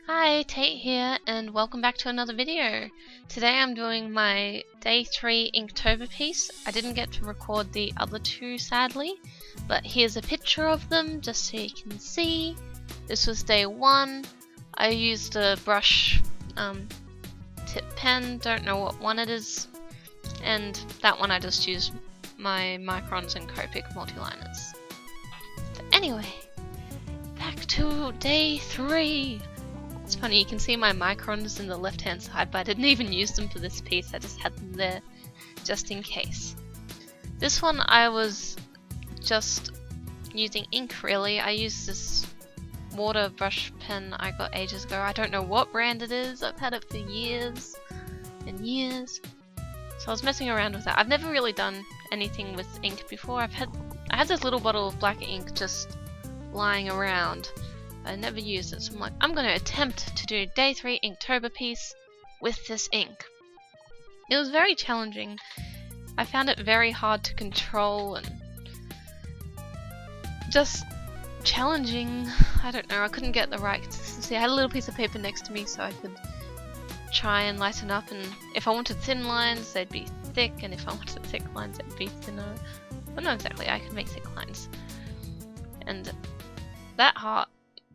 Hi, Tate here, and welcome back to another video. Today I'm doing my day 3 Inktober piece. I didn't get to record the other two, sadly, but here's a picture of them just so you can see. This was day 1. I used a brush tip pen, don't know what one it is, and that one I just used my Microns and Copic multiliners. But anyway, back to day 3. It's funny, you can see my microns in the left hand side, but I didn't even use them for this piece, I just had them there just in case. This one I was just using ink really. I used this water brush pen I got ages ago. I don't know what brand it is, I've had it for years and years. So I was messing around with that. I've never really done anything with ink before. I had this little bottle of black ink just lying around. I never used it, so I'm like, I'm going to attempt to do day 3 Inktober piece with this ink. It was very challenging. I found it very hard to control and just challenging. I don't know, I couldn't get the right consistency. I had a little piece of paper next to me so I could try and lighten up, and if I wanted thin lines they'd be thick, and if I wanted thick lines they'd be thinner. But not exactly, I could make thick lines. And that hard,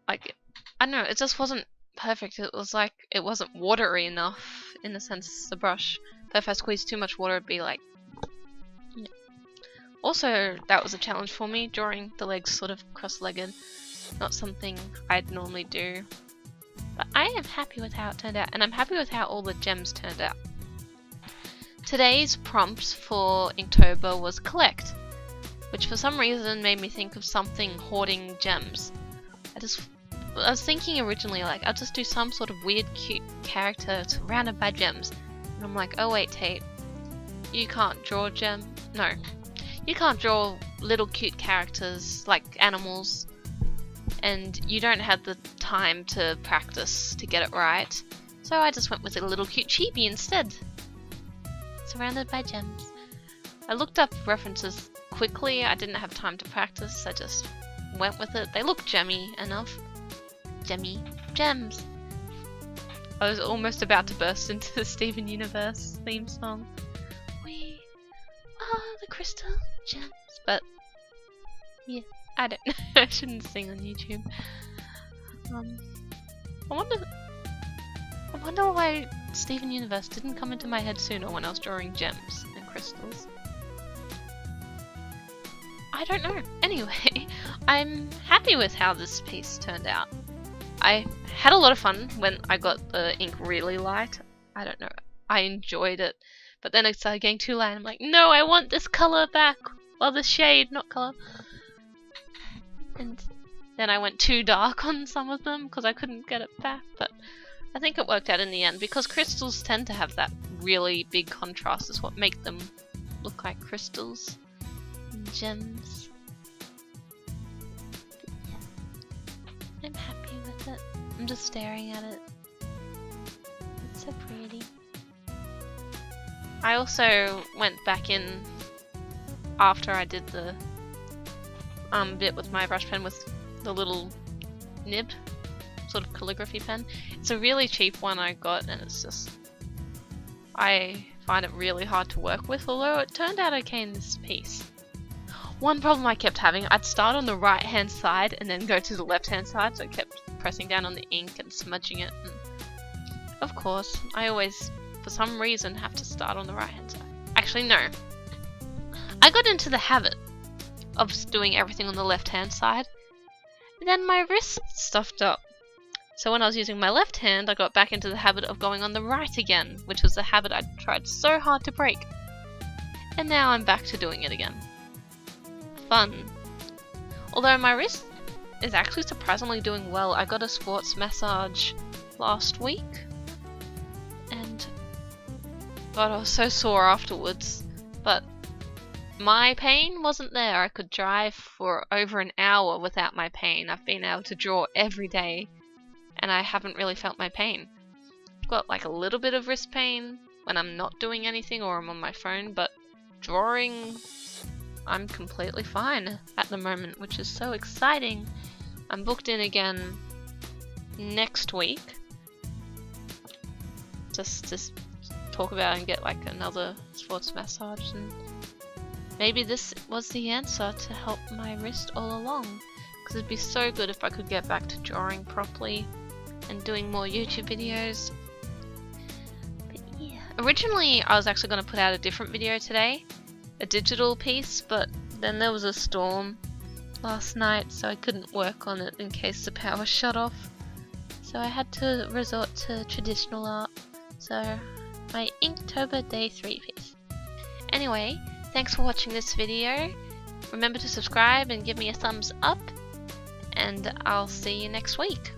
like, I don't know, it just wasn't perfect. It was like, it wasn't watery enough in the sense the brush. But if I squeezed too much water it'd be like, yeah. Also, that was a challenge for me, drawing the legs sort of cross-legged. Not something I'd normally do. But I am happy with how it turned out, and I'm happy with how all the gems turned out. Today's prompt for Inktober was collect, which for some reason made me think of something hoarding gems. I was thinking originally, like, I'll just do some sort of weird, cute character surrounded by gems. And I'm like, oh wait, Tate, you can't draw no. You can't draw little cute characters like animals, and you don't have the time to practice to get it right. So I just went with a little cute chibi instead. Surrounded by gems. I looked up references quickly, I didn't have time to practice, I just went with it. They look gemmy enough. Gemmy gems. I was almost about to burst into the Steven Universe theme song. We are the crystal gems. But yeah, I don't know. I shouldn't sing on YouTube. I wonder why Steven Universe didn't come into my head sooner when I was drawing gems and crystals. I don't know. Anyway, I'm happy with how this piece turned out. I had a lot of fun when I got the ink really light. I don't know. I enjoyed it. But then it started getting too light. I'm like, no, I want this color back. Well, this shade, not color. And then I went too dark on some of them because I couldn't get it back. But I think it worked out in the end because crystals tend to have that really big contrast. Is what make them look like crystals. Gems. Yeah. I'm happy with it. I'm just staring at it. It's so pretty. I also went back in after I did the bit with my brush pen with the little nib, sort of calligraphy pen. It's a really cheap one I got, and it's just, I find it really hard to work with, although it turned out okay in this piece. One problem I kept having, I'd start on the right hand side and then go to the left hand side, so I kept pressing down on the ink and smudging it. And of course, I always, for some reason, have to start on the right hand side. Actually, no. I got into the habit of doing everything on the left hand side, and then my wrist stuffed up. So when I was using my left hand, I got back into the habit of going on the right again, which was a habit I'd tried so hard to break. And now I'm back to doing it again. Fun. Although my wrist is actually surprisingly doing well. I got a sports massage last week, and God, I was so sore afterwards, but my pain wasn't there. I could drive for over an hour without my pain. I've been able to draw every day and I haven't really felt my pain. I've got like a little bit of wrist pain when I'm not doing anything or I'm on my phone, but drawing I'm completely fine at the moment, which is so exciting. I'm booked in again next week. Just to talk about and get like another sports massage, and maybe this was the answer to help my wrist all along. Because it'd be so good if I could get back to drawing properly and doing more YouTube videos. But yeah. Originally I was actually going to put out a different video today, a digital piece, but then there was a storm last night, so I couldn't work on it in case the power shut off. So I had to resort to traditional art. So my Inktober Day 3 piece. Anyway, thanks for watching this video. Remember to subscribe and give me a thumbs up, and I'll see you next week.